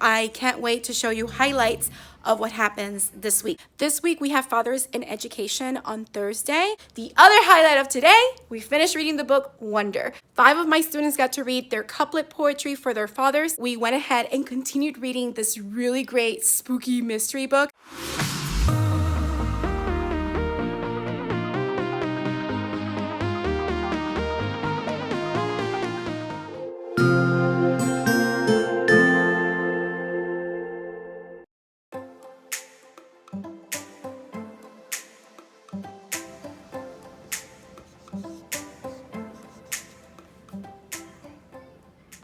I can't wait to show you highlights of what happens this week. This week we have Fathers in Education on Thursday. The other highlight of today, we finished reading the book Wonder. 5 of my students got to read their couplet poetry for their fathers. We went ahead and continued reading this really great spooky mystery book.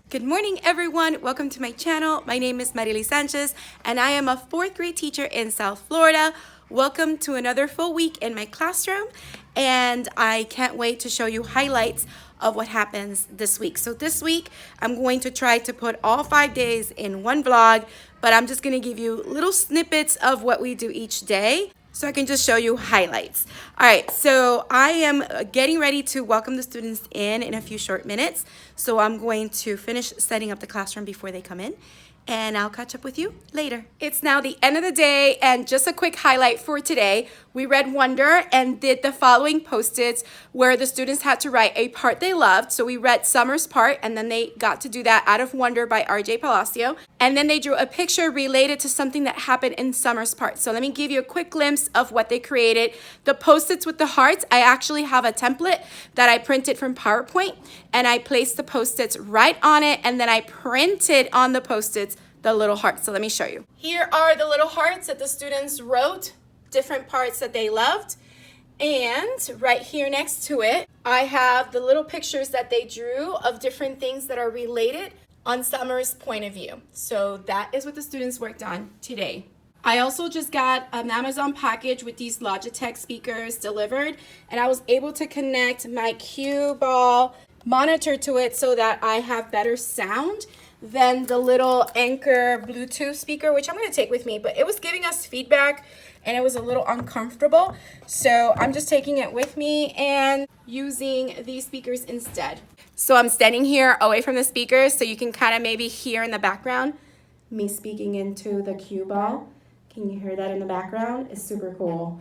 Good morning, everyone. Welcome to my channel. My name is Marily Sanchez, and I am a 4th grade teacher in South Florida. Welcome to another full week in my classroom, and I can't wait to show you highlights of what happens this week. So this week, I'm going to try to put all 5 days in one vlog, but I'm just going to give you little snippets of what we do each day, so I can just show you highlights. All right, so I am getting ready to welcome the students in a few short minutes. So I'm going to finish setting up the classroom before they come in, and I'll catch up with you later. It's now the end of the day, and just a quick highlight for today. We read Wonder and did the following post-its where the students had to write a part they loved. So we read Summer's part, and then they got to do that out of Wonder by R.J. Palacio. And then they drew a picture related to something that happened in Summer's part. So let me give you a quick glimpse of what they created. The post-its with the hearts, I actually have a template that I printed from PowerPoint, and I placed the post-its right on it, and then I printed on the post-its the little hearts. So let me show you. Here are the little hearts that the students wrote, different parts that they loved. And right here next to it, I have the little pictures that they drew of different things that are related on Summer's point of view. So that is what the students worked on today. I also just got an Amazon package with these Logitech speakers delivered, and I was able to connect my cue ball monitor to it so that I have better sound than the little Anchor Bluetooth speaker, which I'm going to take with me, but it was giving us feedback and it was a little uncomfortable. So I'm just taking it with me and using these speakers instead. So I'm standing here away from the speakers so you can kind of maybe hear in the background me speaking into the cue ball. Can you hear that in the background? It's super cool.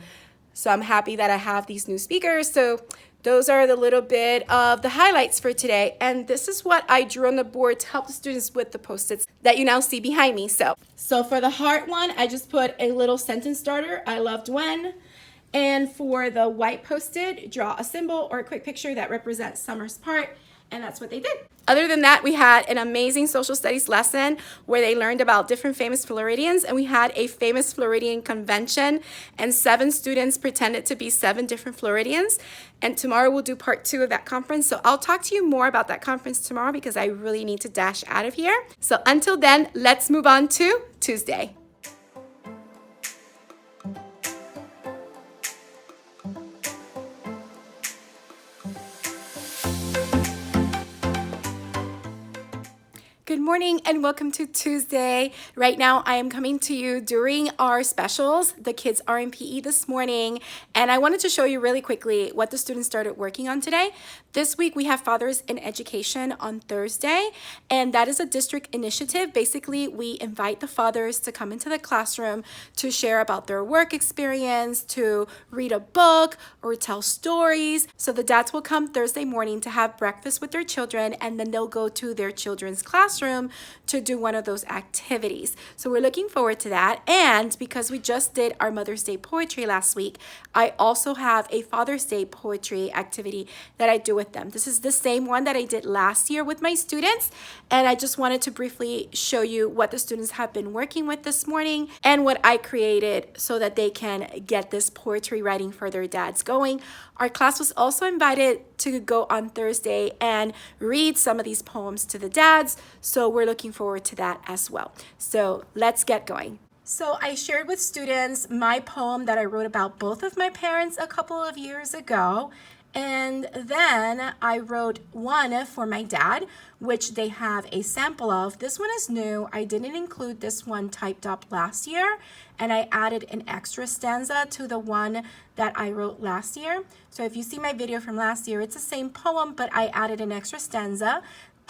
So I'm happy that I have these new speakers. So those are the little bit of the highlights for today. And this is what I drew on the board to help the students with the post-its that you now see behind me. So for the heart one, I just put a little sentence starter, I loved when. And for the white post-it, draw a symbol or a quick picture that represents Summer's part. And that's what they did. Other than that, we had an amazing social studies lesson where they learned about different famous Floridians, and we had a famous Floridian convention, and 7 students pretended to be 7 different Floridians. And tomorrow we'll do part 2 of that conference. So I'll talk to you more about that conference tomorrow because I really need to dash out of here. So until then, let's move on to Tuesday. Good morning and welcome to Tuesday. Right now I am coming to you during our specials. The kids are in PE this morning, and I wanted to show you really quickly what the students started working on today. This week we have Fathers in Education on Thursday, and that is a district initiative. Basically, we invite the fathers to come into the classroom to share about their work experience, to read a book or tell stories. So the dads will come Thursday morning to have breakfast with their children, and then they'll go to their children's classroom to do one of those activities. So we're looking forward to that. And because we just did our Mother's Day poetry last week, I also have a Father's Day poetry activity that I do with them. This is the same one that I did last year with my students, and I just wanted to briefly show you what the students have been working with this morning and what I created so that they can get this poetry writing for their dads going. Our class was also invited to go on Thursday and read some of these poems to the dads, so we're looking forward to that as well. So let's get going. So I shared with students my poem that I wrote about both of my parents a couple of years ago, and then I wrote one for my dad, which they have a sample of. This one is new. I didn't include this one typed up last year, and I added an extra stanza to the one that I wrote last year. So if you see my video from last year, it's the same poem, but I added an extra stanza.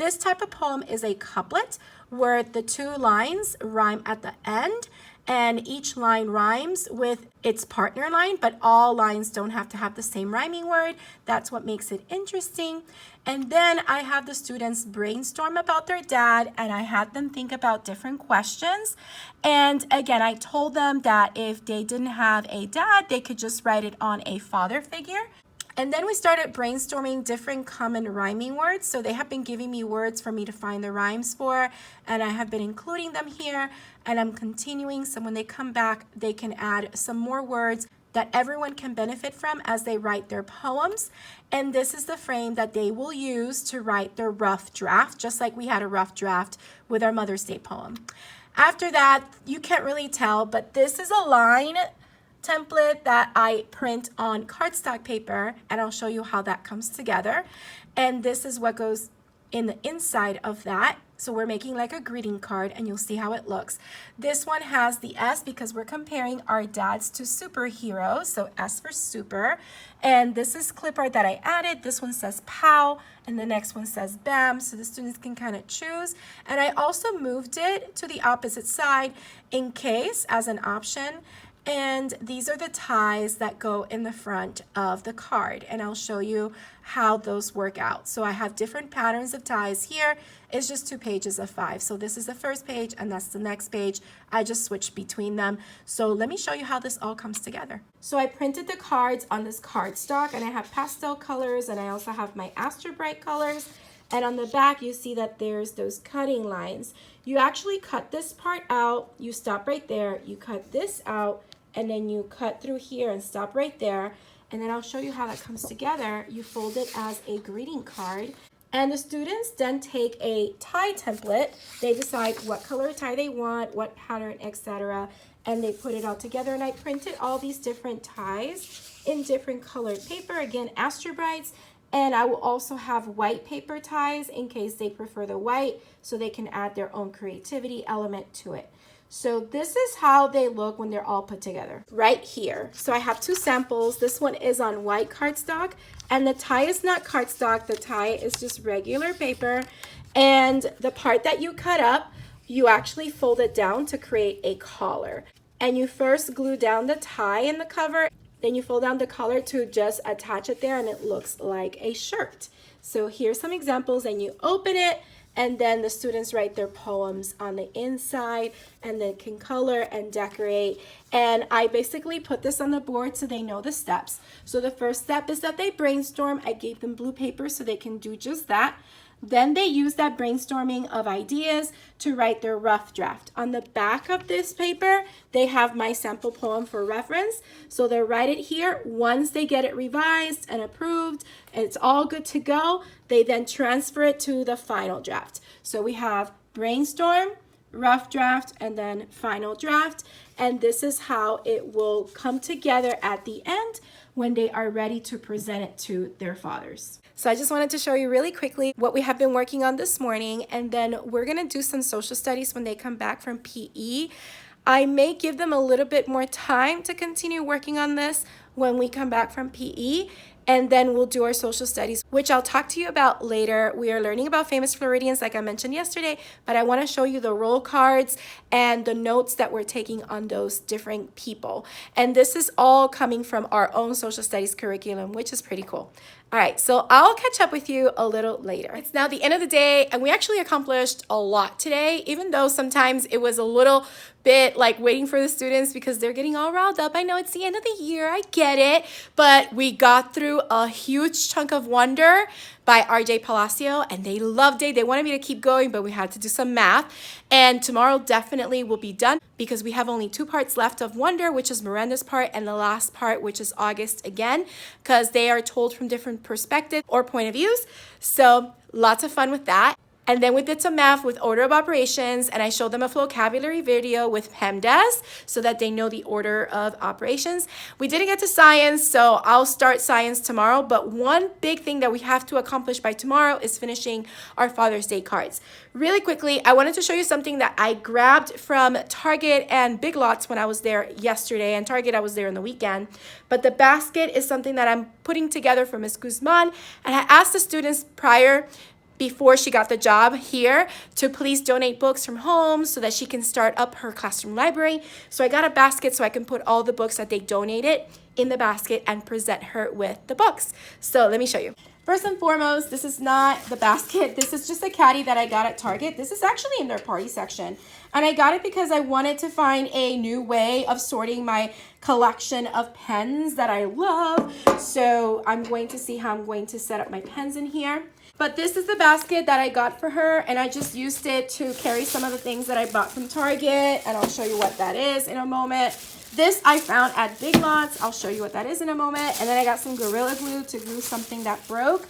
This type of poem is a couplet where the two lines rhyme at the end, and each line rhymes with its partner line, but all lines don't have to have the same rhyming word. That's what makes it interesting. And then I have the students brainstorm about their dad, and I had them think about different questions. And again, I told them that if they didn't have a dad, they could just write it on a father figure. And then we started brainstorming different common rhyming words. So they have been giving me words for me to find the rhymes for, and I have been including them here, and I'm continuing. So when they come back, they can add some more words that everyone can benefit from as they write their poems. And this is the frame that they will use to write their rough draft, just like we had a rough draft with our Mother's Day poem. After that, you can't really tell, but this is a line template that I print on cardstock paper, and I'll show you how that comes together. And this is what goes in the inside of that. So we're making like a greeting card, and you'll see how it looks. This one has the S because we're comparing our dads to superheroes, so S for super. And this is clip art that I added. This one says pow, and the next one says bam, so the students can kind of choose. And I also moved it to the opposite side in case as an option. And these are the ties that go in the front of the card, and I'll show you how those work out. So I have different patterns of ties here. It's just 2 pages of 5. So this is the first page and that's the next page. I just switched between them. So let me show you how this all comes together. So I printed the cards on this cardstock, and I have pastel colors, and I also have my Astro Bright colors. And on the back, you see that there's those cutting lines. You actually cut this part out, you stop right there, you cut this out, and then you cut through here and stop right there. And then I'll show you how that comes together. You fold it as a greeting card. And the students then take a tie template. They decide what color tie they want, what pattern, etc. And they put it all together. And I printed all these different ties in different colored paper. Again, Astro Brights. And I will also have white paper ties in case they prefer the white, so they can add their own creativity element to it. So this is how they look when they're all put together right here. So I have 2 samples. This one is on white cardstock, and the tie is not cardstock. The tie is just regular paper. And the part that you cut up, you actually fold it down to create a collar. And you first glue down the tie in the cover, then you fold down the collar to just attach it there, and it looks like a shirt. So here's some examples, and you open it, and then the students write their poems on the inside, and then can color and decorate. And I basically put this on the board so they know the steps. So the first step is that they brainstorm. I gave them blue paper so they can do just that. Then they use that brainstorming of ideas to write their rough draft. On the back of this paper, they have my sample poem for reference. So they'll write it here. Once they get it revised and approved, and it's all good to go, they then transfer it to the final draft. So we have brainstorm, rough draft, and then final draft. And this is how it will come together at the end when they are ready to present it to their fathers. So I just wanted to show you really quickly what we have been working on this morning, and then we're gonna do some social studies when they come back from PE. I may give them a little bit more time to continue working on this when we come back from PE, and then we'll do our social studies, which I'll talk to you about later. We are learning about famous Floridians, like I mentioned yesterday, but I want to show you the roll cards and the notes that we're taking on those different people. And this is all coming from our own social studies curriculum, which is pretty cool. All right, so I'll catch up with you a little later. It's now the end of the day, and we actually accomplished a lot today, even though sometimes it was a little bit like waiting for the students because they're getting all riled up. I know it's the end of the year, I get it, but we got through a huge chunk of Wonder by RJ Palacio, and they loved it. They wanted me to keep going, but we had to do some math. And tomorrow definitely will be done because we have only 2 parts left of Wonder, which is Miranda's part, and the last part, which is August again, because they are told from different perspectives or point of views. So lots of fun with that. And then we did some math with order of operations, and I showed them a Flocabulary video with PEMDAS so that they know the order of operations. We didn't get to science, so I'll start science tomorrow, but one big thing that we have to accomplish by tomorrow is finishing our Father's Day cards. Really quickly, I wanted to show you something that I grabbed from Target and Big Lots when I was there yesterday, and Target I was there on the weekend. But the basket is something that I'm putting together for Ms. Guzman, and I asked the students prior before she got the job here to please donate books from home so that she can start up her classroom library. So I got a basket so I can put all the books that they donated in the basket and present her with the books. So let me show you. First and foremost, this is not the basket. This is just a caddy that I got at Target. This is actually in their party section. And I got it because I wanted to find a new way of sorting my collection of pens that I love. So I'm going to see how I'm going to set up my pens in here. But this is the basket that I got for her, and I just used it to carry some of the things that I bought from Target, and I'll show you what that is in a moment. This I found at Big Lots. I'll show you what that is in a moment. And then I got some Gorilla Glue to glue something that broke.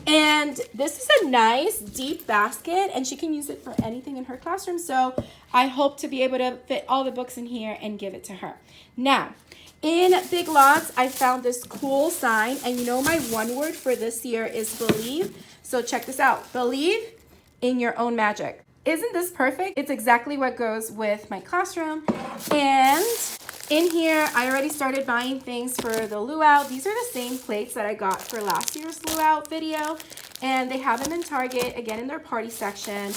And this is a nice deep basket, and she can use it for anything in her classroom. So I hope to be able to fit all the books in here and give it to her. Now, in Big Lots, I found this cool sign, and you know my one word for this year is believe. So check this out. Believe in your own magic. Isn't this perfect? It's exactly what goes with my classroom. And in here, I already started buying things for the luau. These are the same plates that I got for last year's luau video. And they have them in Target, again in their party section.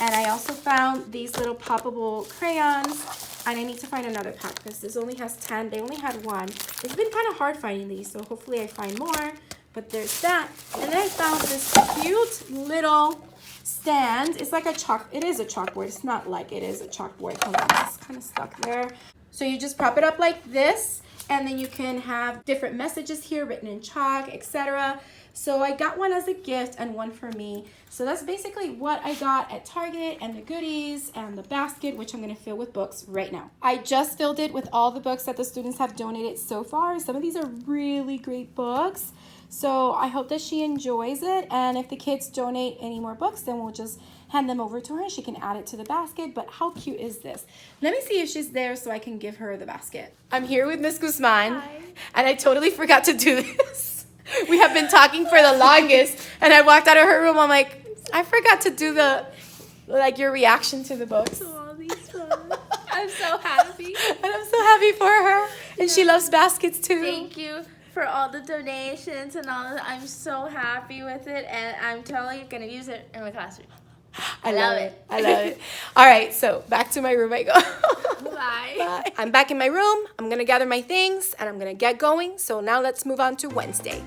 And I also found these little poppable crayons. And I need to find another pack because this only has 10. They only had one. It's been kind of hard finding these, so hopefully I find more. But there's that. And then I found this cute little stand. It's like a it is a chalkboard. It's not like it is a chalkboard. Hold on, it's kind of stuck there. So you just prop it up like this, and then you can have different messages here written in chalk, etc. So I got one as a gift and one for me. So that's basically what I got at Target, and the goodies and the basket, which I'm going to fill with books right now. I just filled it with all the books that the students have donated so far. Some of these are really great books. So I hope that she enjoys it, and if the kids donate any more books, then we'll just hand them over to her and she can add it to the basket. But how cute is this? Let me see if she's there so I can give her the basket. I'm here with Miss Guzman. Hi. And I totally forgot to do this. We have been talking for the longest, and I walked out of her room. I'm like, I forgot to do your reaction to the books. All these books. I'm so happy. And I'm so happy for her. And she loves baskets too. Thank you for all the donations and all that. I'm so happy with it, and I'm totally going to use it in my classroom. I love it. I love it. All right, so back to my room I go. Bye. Bye. I'm back in my room. I'm going to gather my things, and I'm going to get going. So now let's move on to Wednesday.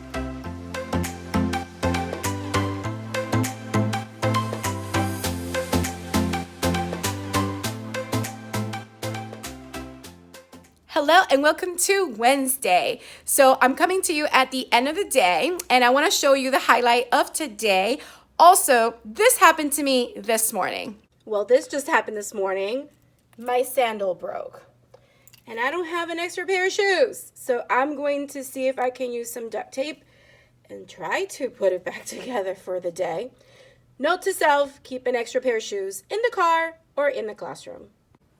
Hello and welcome to Wednesday. So I'm coming to you at the end of the day, and I want to show you the highlight of today. Also, this happened to me this morning. Well, this just happened this morning. My sandal broke, and I don't have an extra pair of shoes. So I'm going to see if I can use some duct tape and try to put it back together for the day. Note to self, keep an extra pair of shoes in the car or in the classroom.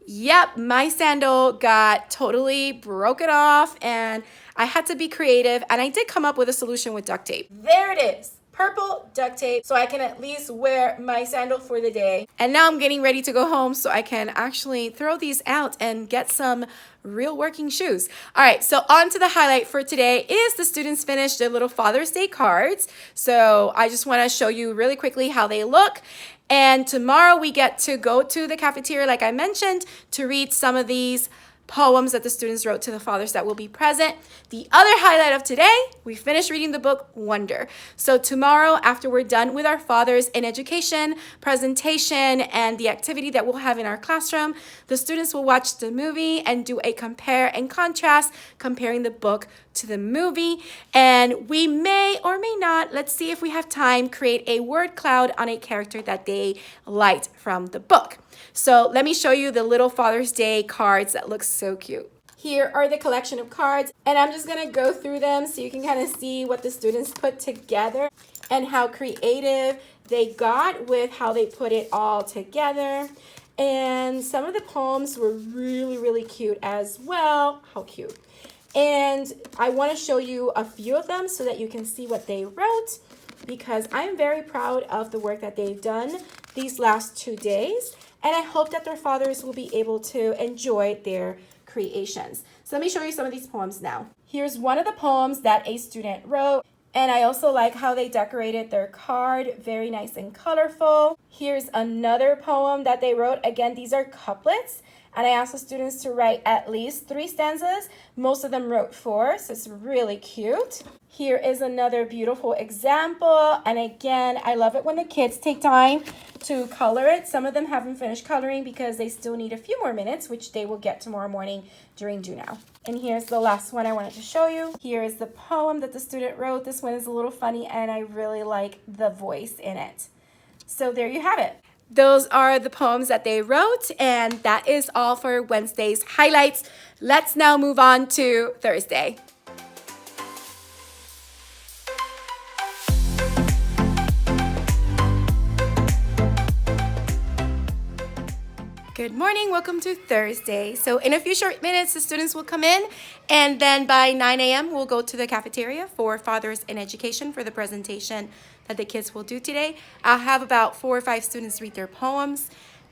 Yep, my sandal got totally broken off, and I had to be creative, and I did come up with a solution with duct tape. There it is. Purple duct tape, so I can at least wear my sandal for the day. And now I'm getting ready to go home so I can actually throw these out and get some real working shoes. All right, so on to the highlight for today is the students finished their little Father's Day cards. So I just want to show you really quickly how they look. And tomorrow we get to go to the cafeteria, like I mentioned, to read some of these poems that the students wrote to the fathers that will be present. The other highlight of today, we finished reading the book Wonder. So tomorrow, after we're done with our Fathers in Education presentation and the activity that we'll have in our classroom, the students will watch the movie and do a compare and contrast, comparing the book to the movie. And we may or may not, let's see if we have time, create a word cloud on a character that they liked from the book. So let me show you the little Father's Day cards that look so cute. Here are the collection of cards, and I'm just gonna go through them so you can kind of see what the students put together and how creative they got with how they put it all together. And some of the poems were really, really cute as well. How cute. And I want to show you a few of them so that you can see what they wrote, because I'm very proud of the work that they've done these last 2 days. And I hope that their fathers will be able to enjoy their creations. So let me show you some of these poems now. Here's one of the poems that a student wrote. And I also like how they decorated their card, very nice and colorful. Here's another poem that they wrote. Again, these are couplets. And I asked the students to write at least 3 stanzas. Most of them wrote 4, so it's really cute. Here is another beautiful example. And again, I love it when the kids take time to color it. Some of them haven't finished coloring because they still need a few more minutes, which they will get tomorrow morning during do now. And here's the last one I wanted to show you. Here is the poem that the student wrote. This one is a little funny and I really like the voice in it. So there you have it. Those are the poems that they wrote, and that is all for Wednesday's highlights. Let's now move on to Thursday. Good morning, welcome to Thursday. So in a few short minutes, the students will come in, and then by 9 a.m. we'll go to the cafeteria for Fathers in Education for the presentation that the kids will do today. I'll have about 4 or 5 students read their poems.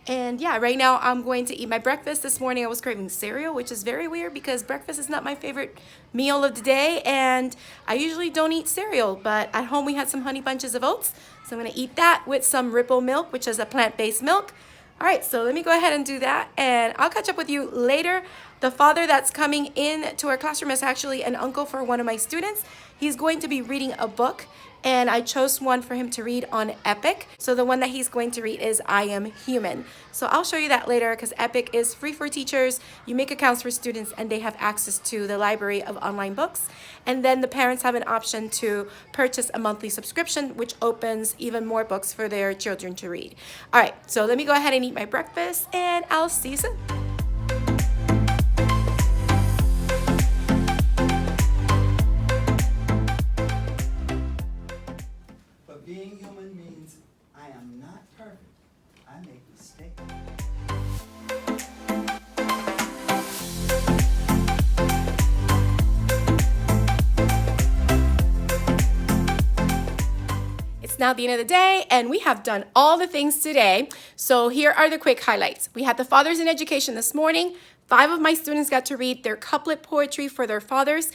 And yeah, right now I'm going to eat my breakfast. This morning I was craving cereal, which is very weird because breakfast is not my favorite meal of the day, and I usually don't eat cereal, but at home we had some honey bunches of oats. So I'm gonna eat that with some Ripple milk, which is a plant-based milk. All right, so let me go ahead and do that, and I'll catch up with you later. The father that's coming in to our classroom is actually an uncle for one of my students. He's going to be reading a book, and I chose one for him to read on Epic. So the one that he's going to read is I Am Human. So I'll show you that later because Epic is free for teachers. You make accounts for students and they have access to the library of online books. And then the parents have an option to purchase a monthly subscription, which opens even more books for their children to read. All right, so let me go ahead and eat my breakfast and I'll see you soon. Being human means I am not perfect. I make mistakes. It's now the end of the day and we have done all the things today. So here are the quick highlights. We had the Fathers in Education this morning. 5 of my students got to read their couplet poetry for their fathers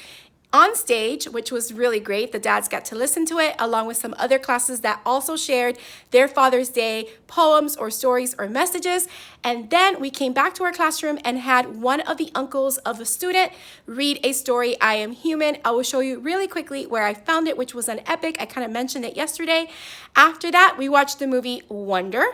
on stage, which was really great. The dads got to listen to it along with some other classes that also shared their Father's Day poems or stories or messages. And then we came back to our classroom and had one of the uncles of a student read a story, I Am Human. I will show you really quickly where I found it, which was on Epic. I kind of mentioned it yesterday. After that, we watched the movie Wonder,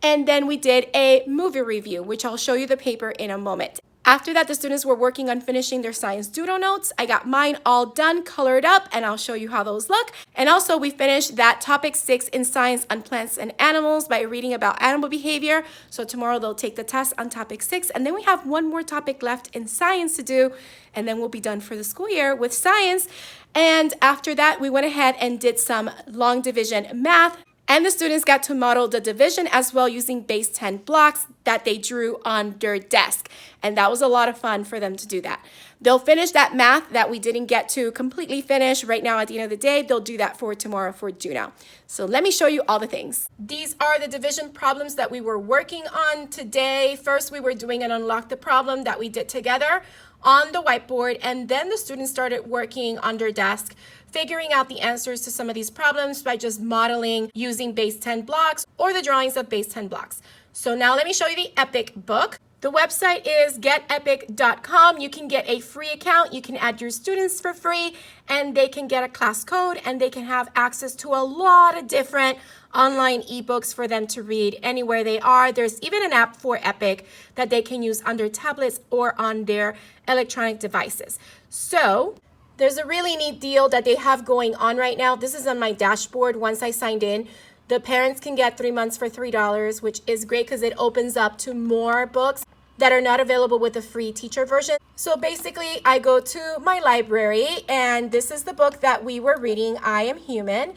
and then we did a movie review, which I'll show you the paper in a moment. After that, the students were working on finishing their science doodle notes. I got mine all done, colored up, and I'll show you how those look. And also we finished that topic 6 in science on plants and animals by reading about animal behavior. So tomorrow they'll take the test on topic 6. And then we have one more topic left in science to do. And then we'll be done for the school year with science. And after that, we went ahead and did some long division math. And the students got to model the division as well using base 10 blocks that they drew on their desk. And that was a lot of fun for them to do that. They'll finish that math that we didn't get to completely finish right now at the end of the day. They'll do that for tomorrow for do now. So let me show you all the things. These are the division problems that we were working on today. First, we were doing an unlock the problem that we did together on the whiteboard, and then the students started working on their desk, figuring out the answers to some of these problems by just modeling using base 10 blocks or the drawings of base 10 blocks. So now let me show you the Epic book. The website is getepic.com. You can get a free account. You can add your students for free, and they can get a class code, and they can have access to a lot of different online ebooks for them to read anywhere they are. There's even an app for Epic that they can use on their tablets or on their electronic devices. So there's a really neat deal that they have going on right now. This is on my dashboard once I signed in. The parents can get 3 months for $3, which is great because it opens up to more books that are not available with the free teacher version. So basically, I go to my library, and this is the book that we were reading, I Am Human.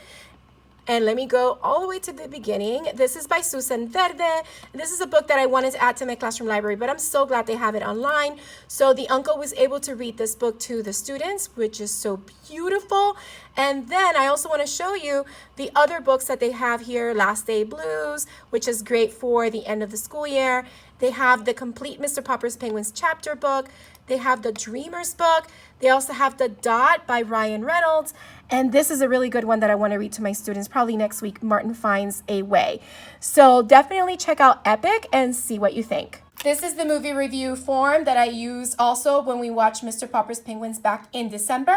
And let me go all the way to the beginning. This is by Susan Verde. This is a book that I wanted to add to my classroom library, but I'm so glad they have it online. So the uncle was able to read this book to the students, which is so beautiful. And then I also want to show you the other books that they have here. Last Day Blues, which is great for the end of the school year. They have the complete Mr. Popper's Penguins chapter book. They have the Dreamers book. They also have The Dot by Ryan Reynolds. And this is a really good one that I want to read to my students probably next week, Martin Finds a Way. So definitely check out Epic and see what you think. This is the movie review form that I used also when we watched Mr. Popper's Penguins back in December.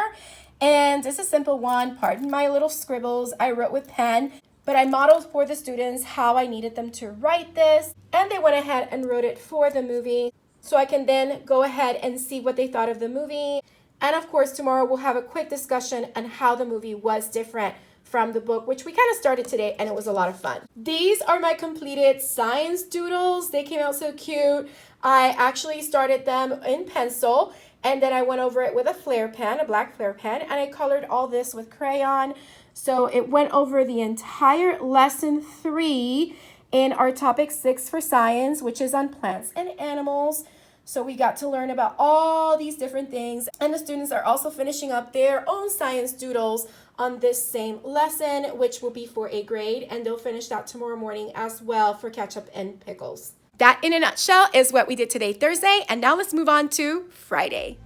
And it's a simple one. Pardon my little scribbles I wrote with pen, but I modeled for the students how I needed them to write this. And they went ahead and wrote it for the movie. So I can then go ahead and see what they thought of the movie. And of course, tomorrow we'll have a quick discussion on how the movie was different from the book, which we kind of started today, and it was a lot of fun. These are my completed science doodles. They came out so cute. I actually started them in pencil, and then I went over it with a flare pen, a black flare pen, and I colored all this with crayon. So it went over the entire lesson 3 in our topic 6 for science, which is on plants and animals. So we got to learn about all these different things. And the students are also finishing up their own science doodles on this same lesson, which will be for a grade. And they'll finish that tomorrow morning as well for ketchup and pickles. That in a nutshell is what we did today, Thursday. And now let's move on to Friday.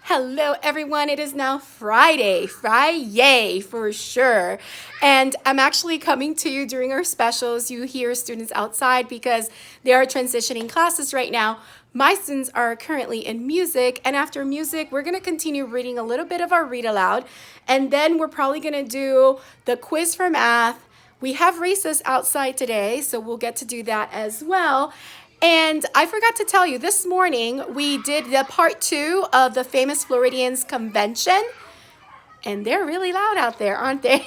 Hello everyone, it is now Friday for sure. And I'm actually coming to you during our specials. You hear students outside because they are transitioning classes right now. My students are currently in music, and after music, we're gonna continue reading a little bit of our read aloud, and then we're probably gonna do the quiz for math. We have recess outside today, so we'll get to do that as well. And I forgot to tell you, this morning we did the part 2 of the Famous Floridians Convention. And they're really loud out there, aren't they?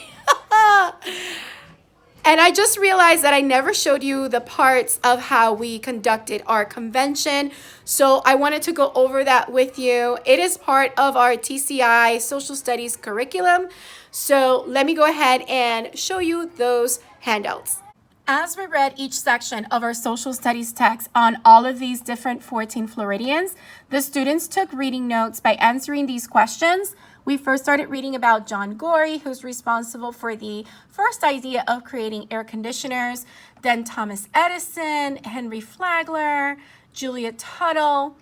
And I just realized that I never showed you the parts of how we conducted our convention. So I wanted to go over that with you. It is part of our TCI Social Studies curriculum. So let me go ahead and show you those handouts. As we read each section of our social studies text on all of these different 14 Floridians, the students took reading notes by answering these questions. We first started reading about John Gorey, who's responsible for the first idea of creating air conditioners, then Thomas Edison, Henry Flagler, Julia Tuttle,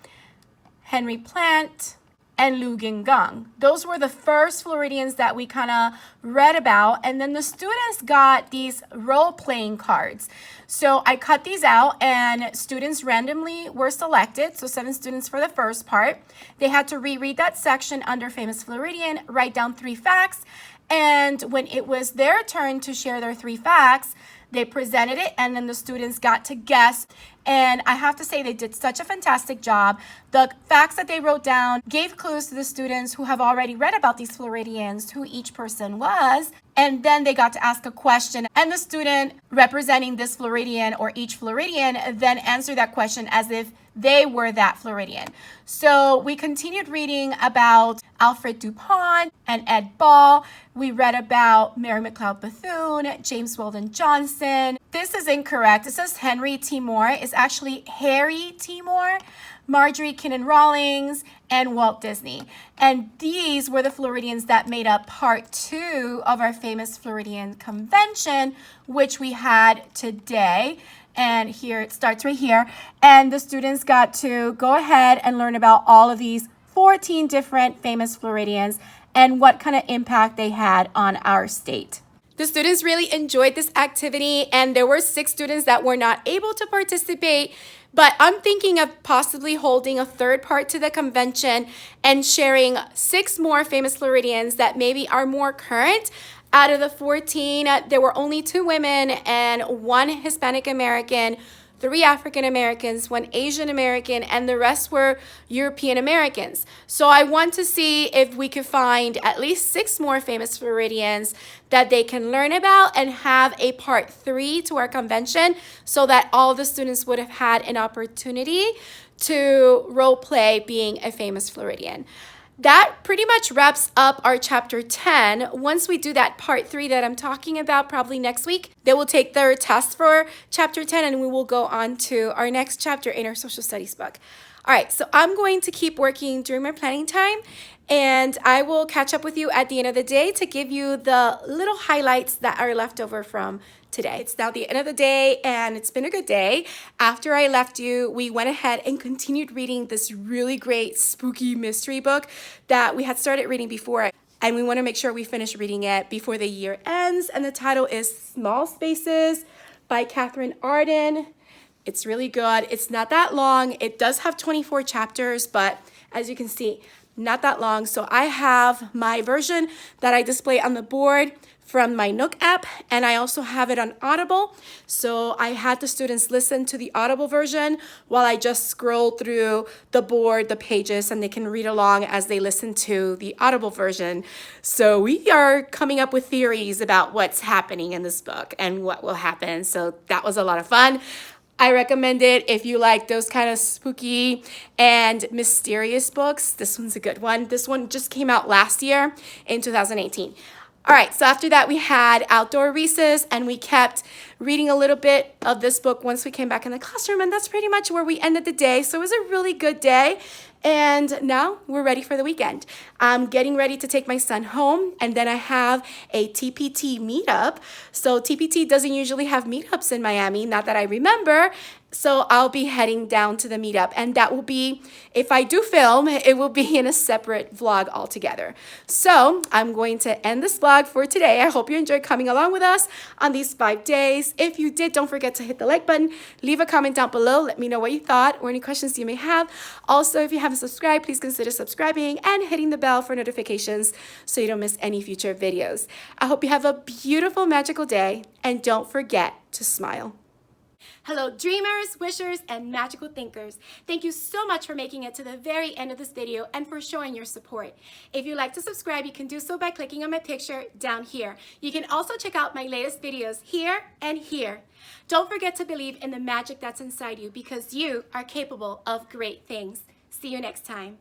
Henry Plant, and Lu Gingang. Those were the first Floridians that we kind of read about. And then the students got these role-playing cards. So I cut these out and students randomly were selected. So 7 students for the first part. They had to reread that section under Famous Floridian, write down 3 facts. And when it was their turn to share their 3 facts, they presented it, and then the students got to guess. And I have to say they did such a fantastic job. The facts that they wrote down gave clues to the students who have already read about these Floridians, who each person was. And then they got to ask a question, and the student representing this Floridian or each Floridian then answered that question as if they were that Floridian. So we continued reading about Alfred DuPont and Ed Ball. We read about Mary McLeod Bethune, James Weldon Johnson. This is incorrect. It says Henry Timor. It's actually Harry Timor, Marjorie Kinnan Rawlings, and Walt Disney. And these were the Floridians that made up part 2 of our Famous Floridian Convention, which we had today. And here it starts right here. And the students got to go ahead and learn about all of these 14 different famous Floridians and what kind of impact they had on our state. The students really enjoyed this activity, and there were 6 students that were not able to participate, but I'm thinking of possibly holding a 3rd part to the convention and sharing 6 more famous Floridians that maybe are more current. Out of the 14, there were only 2 women and 1 Hispanic American, 3 African Americans, 1 Asian American, and the rest were European Americans. So I want to see if we could find at least 6 more famous Floridians that they can learn about and have a part 3 to our convention so that all the students would have had an opportunity to role play being a famous Floridian. That pretty much wraps up our chapter 10. Once we do that part 3 that I'm talking about probably next week, they will take their test for chapter 10 and we will go on to our next chapter in our social studies book. All right, so I'm going to keep working during my planning time, and I will catch up with you at the end of the day to give you the little highlights that are left over from today. It's now the end of the day, and it's been a good day. After I left you, we went ahead and continued reading this really great spooky mystery book that we had started reading before, and we want to make sure we finish reading it before the year ends. And the title is Small Spaces by Catherine Arden. It's really good. It's not that long. It does have 24 chapters, but as you can see, not that long. So I have my version that I display on the board from my Nook app, and I also have it on Audible. So I had the students listen to the Audible version while I just scroll through the board, the pages, and they can read along as they listen to the Audible version. So we are coming up with theories about what's happening in this book and what will happen. So that was a lot of fun. I recommend it if you like those kind of spooky and mysterious books. This one's a good one. This one just came out last year in 2018. All right, so after that we had outdoor recess, and we kept reading a little bit of this book once we came back in the classroom, and that's pretty much where we ended the day. So it was a really good day, and now we're ready for the weekend. I'm getting ready to take my son home, and then I have a TPT meetup. So TPT doesn't usually have meetups in Miami, not that I remember. So I'll be heading down to the meetup, and that will be, if I do film, it will be in a separate vlog altogether. So I'm going to end this vlog for today. I hope you enjoyed coming along with us on these 5 days. If you did, don't forget to hit the like button, leave a comment down below, let me know what you thought or any questions you may have. Also, if you haven't subscribed, please consider subscribing and hitting the bell for notifications so you don't miss any future videos. I hope you have a beautiful, magical day, and don't forget to smile. Hello, dreamers, wishers, and magical thinkers. Thank you so much for making it to the very end of this video and for showing your support. If you'd like to subscribe, you can do so by clicking on my picture down here. You can also check out my latest videos here and here. Don't forget to believe in the magic that's inside you, because you are capable of great things. See you next time.